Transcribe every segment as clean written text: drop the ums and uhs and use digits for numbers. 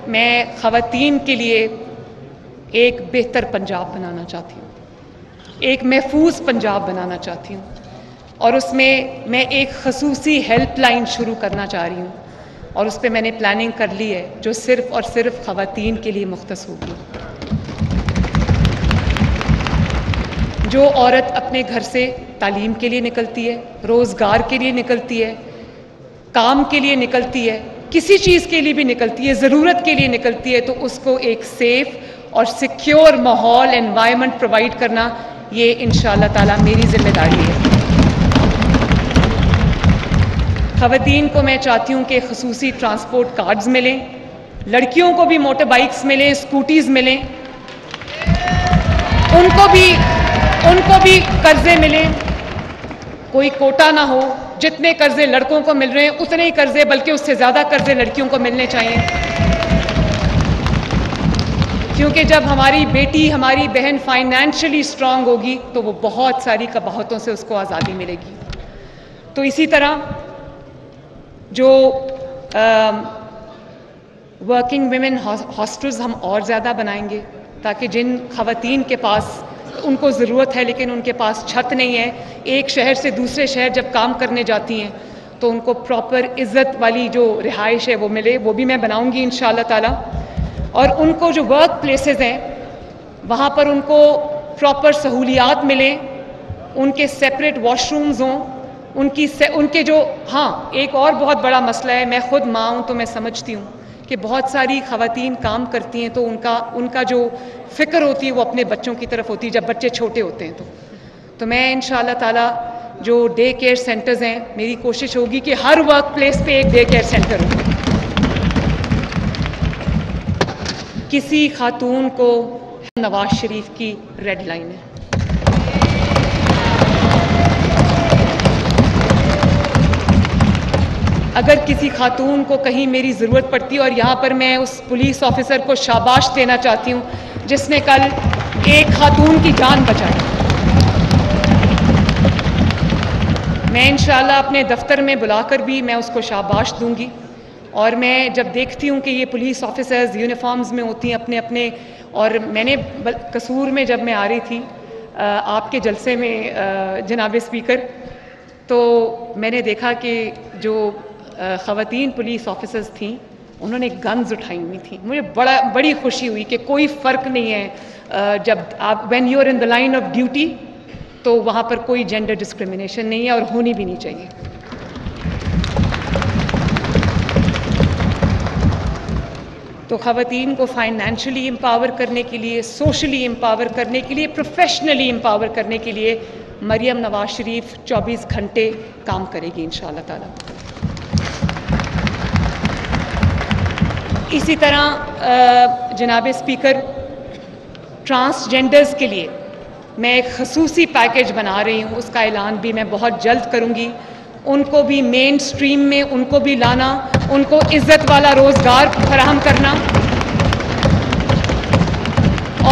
میں خواتین کے لیے ایک بہتر پنجاب بنانا چاہتی ہوں، ایک محفوظ پنجاب بنانا چاہتی ہوں، اور اس میں ایک خصوصی ہیلپ لائن شروع کرنا چاہ رہی ہوں، اور اس پہ میں نے پلاننگ کر لی ہے جو صرف اور صرف خواتین کے لیے مختص ہوگی۔ جو عورت اپنے گھر سے تعلیم کے لیے نکلتی ہے، روزگار کے لیے نکلتی ہے، کام کے لیے نکلتی ہے، کسی چیز کے لیے بھی نکلتی ہے، ضرورت کے لیے نکلتی ہے، تو اس کو ایک سیف اور سیکیور ماحول انوائرمنٹ پرووائڈ کرنا، یہ انشاءاللہ تعالیٰ میری ذمہ داری ہے۔ خواتین کو میں چاہتی ہوں کہ خصوصی ٹرانسپورٹ کارڈز ملیں، لڑکیوں کو بھی موٹر بائکس ملیں، اسکوٹیز ملیں، ان کو بھی قرضے ملیں، کوئی کوٹا نہ ہو، جتنے قرضے لڑکوں کو مل رہے ہیں اتنے ہی قرضے، بلکہ اس سے زیادہ قرضے لڑکیوں کو ملنے چاہیے، کیونکہ جب ہماری بیٹی، ہماری بہن فائنینشلی اسٹرانگ ہوگی تو وہ بہت ساری قباحتوں سے اس کو آزادی ملے گی۔ تو اسی طرح جو ورکنگ ویمن ہاسٹلز ہم اور زیادہ بنائیں گے، تاکہ جن خواتین کے پاس ان کو ضرورت ہے لیکن ان کے پاس چھت نہیں ہے، ایک شہر سے دوسرے شہر جب کام کرنے جاتی ہیں تو ان کو پراپر عزت والی جو رہائش ہے وہ ملے، وہ بھی میں بناؤں گی انشاءاللہ تعالی۔ اور ان کو جو ورک پلیسز ہیں وہاں پر ان کو پراپر سہولیات ملیں، ان کے سیپریٹ واش رومز ہوں، ان کے جو ایک اور بہت بڑا مسئلہ ہے، میں خود ماں ہوں تو میں سمجھتی ہوں کہ بہت ساری خواتین کام کرتی ہیں تو ان کا جو فکر ہوتی ہے وہ اپنے بچوں کی طرف ہوتی ہے جب بچے چھوٹے ہوتے ہیں تو میں انشاءاللہ تعالی جو ڈے کیئر سینٹرز ہیں، میری کوشش ہوگی کہ ہر ورک پلیس پہ ایک ڈے کیئر سینٹر ہو۔ کسی خاتون کو نواز شریف کی ریڈ لائن ہے، اگر کسی خاتون کو کہیں میری ضرورت پڑتی ہے، اور یہاں پر میں اس پولیس آفیسر کو شاباش دینا چاہتی ہوں جس نے کل ایک خاتون کی جان بچائی، میں انشاءاللہ اپنے دفتر میں بلا کر بھی میں اس کو شاباش دوں گی۔ اور میں جب دیکھتی ہوں کہ یہ پولیس آفیسرز یونیفارمز میں ہوتی ہیں اپنے، اور میں نے قصور میں جب میں آ رہی تھی آپ کے جلسے میں جناب اسپیکر، تو میں نے دیکھا کہ جو خواتین پولیس آفیسرز تھیں انہوں نے گنز اٹھائی ہوئی تھیں، مجھے بڑی خوشی ہوئی کہ کوئی فرق نہیں ہے، جب آپ when you are in the line of duty تو وہاں پر کوئی جینڈر ڈسکرمنیشن نہیں ہے اور ہونی بھی نہیں چاہیے۔ تو خواتین کو فائنینشلی امپاور کرنے کے لیے، سوشلی امپاور کرنے کے لیے، پروفیشنلی امپاور کرنے کے لیے مریم نواز شریف 24 گھنٹے کام کرے گی انشاءاللہ تعالی۔ اسی طرح جناب اسپیکر، ٹرانسجینڈرز کے لیے میں ایک خصوصی پیکیج بنا رہی ہوں، اس کا اعلان بھی میں بہت جلد کروں گی۔ ان کو بھی مین سٹریم میں ان کو بھی لانا، ان کو عزت والا روزگار فراہم کرنا،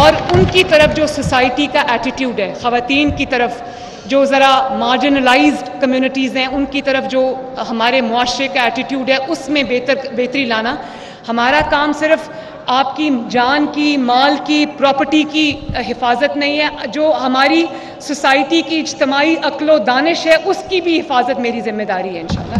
اور ان کی طرف جو سوسائٹی کا ایٹیٹیوڈ ہے خواتین کی طرف، جو ذرا مارجنلائزڈ کمیونٹیز ہیں ان کی طرف جو ہمارے معاشرے کا ایٹیٹیوڈ ہے اس میں بہتری لانا۔ ہمارا کام صرف آپ کی جان کی، مال کی، پراپرٹی کی حفاظت نہیں ہے، جو ہماری سوسائٹی کی اجتماعی عقل و دانش ہے اس کی بھی حفاظت میری ذمہ داری ہے انشاءاللہ۔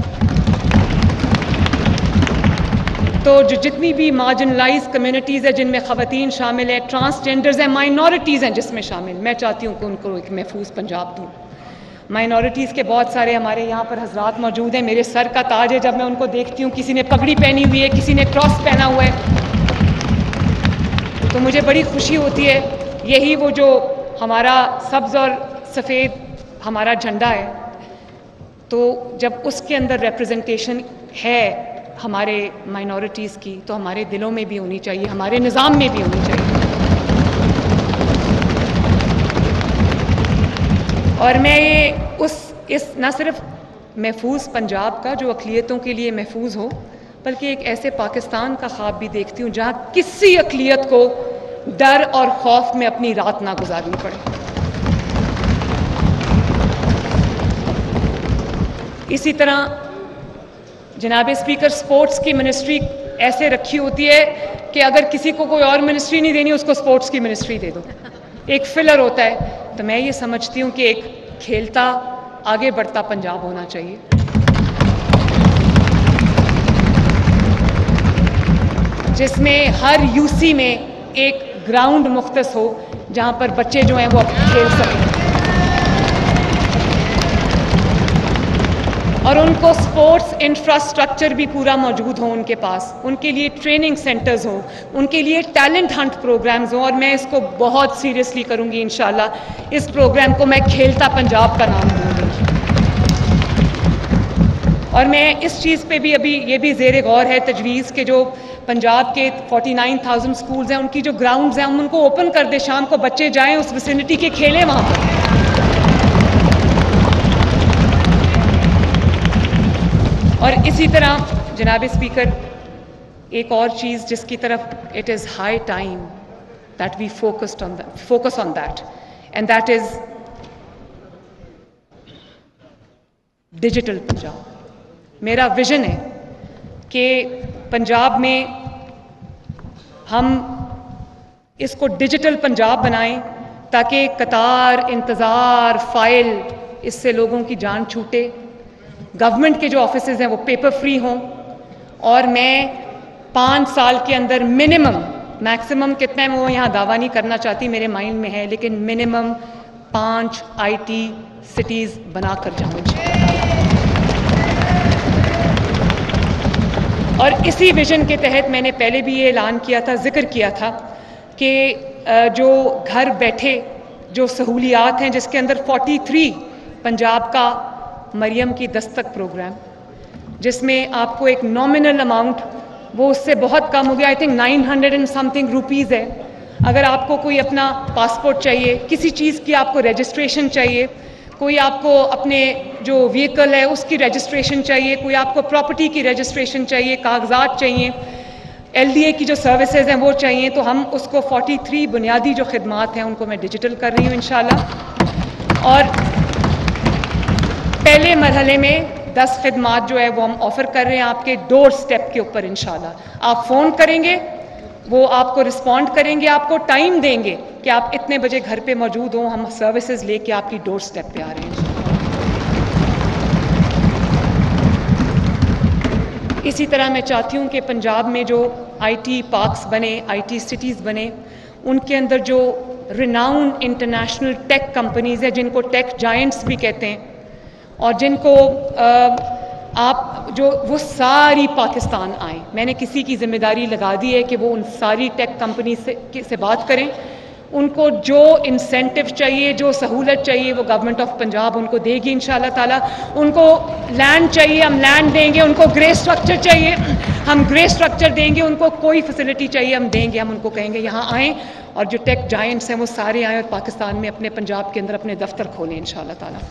تو جتنی بھی مارجنلائز کمیونٹیز ہیں جن میں خواتین شامل ہیں، ٹرانسجینڈرز ہیں، مائنورٹیز ہیں جس میں شامل، میں چاہتی ہوں کہ ان کو ایک محفوظ پنجاب دوں۔ مائنورٹیز کے بہت سارے ہمارے یہاں پر حضرات موجود ہیں، میرے سر کا تاج ہے جب میں ان کو دیکھتی ہوں، کسی نے پگڑی پہنی ہوئی ہے، کسی نے کراس پہنا ہوا ہے، تو مجھے بڑی خوشی ہوتی ہے۔ یہی وہ جو ہمارا سبز اور سفید ہمارا جھنڈا ہے، تو جب اس کے اندر ریپرزنٹیشن ہے ہمارے مائنورٹیز کی تو ہمارے دلوں میں بھی ہونی چاہیے، ہمارے نظام میں بھی ہونی چاہیے۔ اور میں اس نہ صرف محفوظ پنجاب کا جو اقلیتوں کے لیے محفوظ ہو، بلکہ ایک ایسے پاکستان کا خواب بھی دیکھتی ہوں جہاں کسی اقلیت کو ڈر اور خوف میں اپنی رات نہ گزارنی پڑے۔ اسی طرح جناب اسپیکر، سپورٹس کی منسٹری ایسے رکھی ہوتی ہے کہ اگر کسی کو کوئی اور منسٹری نہیں دینی اس کو اسپورٹس کی منسٹری دے دو, ایک فلر ہوتا ہے. تو میں یہ سمجھتی ہوں کہ ایک کھیلتا آگے بڑھتا پنجاب ہونا چاہیے, جس میں ہر یو سی میں ایک گراؤنڈ مختص ہو جہاں پر بچے جو ہیں وہ کھیل سکیں, اور ان کو سپورٹس انفراسٹرکچر بھی پورا موجود ہو ان کے پاس, ان کے لیے ٹریننگ سینٹرز ہوں, ان کے لیے ٹیلنٹ ہنٹ پروگرامز ہوں. اور میں اس کو بہت سیریسلی کروں گی انشاءاللہ. اس پروگرام کو میں کھیلتا پنجاب کا نام دوں گی. اور میں اس چیز پہ بھی ابھی یہ بھی زیر غور ہے تجویز کہ جو پنجاب کے 49,000 سکولز ہیں ان کی جو گراؤنڈز ہیں ہم ان کو اوپن کر دیں, شام کو بچے جائیں اس ویسینٹی کے کھیلیں وہاں پر. اور اسی طرح جناب اسپیکر ایک اور چیز جس کی طرف it is high time that we focus on that, and that is digital Punjab. میرا ویژن ہے کہ پنجاب میں ہم اس کو ڈیجیٹل پنجاب بنائیں تاکہ قطار, انتظار, فائل, اس سے لوگوں کی جان چھوٹے. گورنمنٹ کے جو آفیسز ہیں وہ پیپر فری ہوں, اور میں 5 سال کے اندر منیمم, میکسیمم کتنا ہے میں وہ یہاں دعویٰ نہیں کرنا چاہتی, میرے مائنڈ میں ہے, لیکن منیمم 5 IT سٹیز بنا کر جاؤں گی. اور اسی ویژن کے تحت میں نے پہلے بھی یہ اعلان کیا تھا, ذکر کیا تھا کہ جو گھر بیٹھے جو سہولیات ہیں جس کے اندر 43 پنجاب کا مریم کی دستک پروگرام, جس میں آپ کو ایک نامنل اماؤنٹ, وہ اس سے بہت کم ہو گیا, I think 900 and some thing rupees ہے. اگر آپ کو کوئی اپنا پاسپورٹ چاہیے, کسی چیز کی آپ کو رجسٹریشن چاہیے, کوئی آپ کو اپنے جو وہیکل ہے اس کی رجسٹریشن چاہیے, کوئی آپ کو پراپرٹی کی رجسٹریشن چاہیے, کاغذات چاہیے, LDA کی جو سروسز ہیں وہ چاہیے, تو ہم اس کو 43 بنیادی جو خدمات ہیں ان کو میں ڈیجیٹل کر رہی ہوں انشاءاللہ. اور پہلے مرحلے میں 10 خدمات جو ہے وہ ہم آفر کر رہے ہیں آپ کے ڈور سٹیپ کے اوپر انشاءاللہ. آپ فون کریں گے, وہ آپ کو رسپونڈ کریں گے, آپ کو ٹائم دیں گے کہ آپ اتنے بجے گھر پہ موجود ہوں, ہم سروسز لے کے آپ کی ڈور سٹیپ پہ آ رہے ہیں. اسی طرح میں چاہتی ہوں کہ پنجاب میں جو IT پارکس بنے, IT سٹیز بنے, ان کے اندر جو ریناؤنڈ انٹرنیشنل ٹیک کمپنیز ہیں جن کو ٹیک جائنٹس بھی کہتے ہیں, اور جن کو آپ جو وہ ساری پاکستان آئیں. میں نے کسی کی ذمہ داری لگا دی ہے کہ وہ ان ساری ٹیک کمپنی سے بات کریں. ان کو جو انسینٹیو چاہیے, جو سہولت چاہیے وہ گورنمنٹ آف پنجاب ان کو دے گی انشاءاللہ تعالیٰ. ان کو لینڈ چاہیے ہم لینڈ دیں گے, ان کو گرے اسٹرکچر چاہیے ہم گرے اسٹرکچر دیں گے, ان کو کوئی فیسلٹی چاہیے ہم دیں گے. ہم ان کو کہیں گے یہاں آئیں, اور جو ٹیک جائنٹس ہیں وہ سارے آئیں اور پاکستان میں اپنے پنجاب کے اندر اپنے دفتر کھولیں انشاءاللہ تعالیٰ.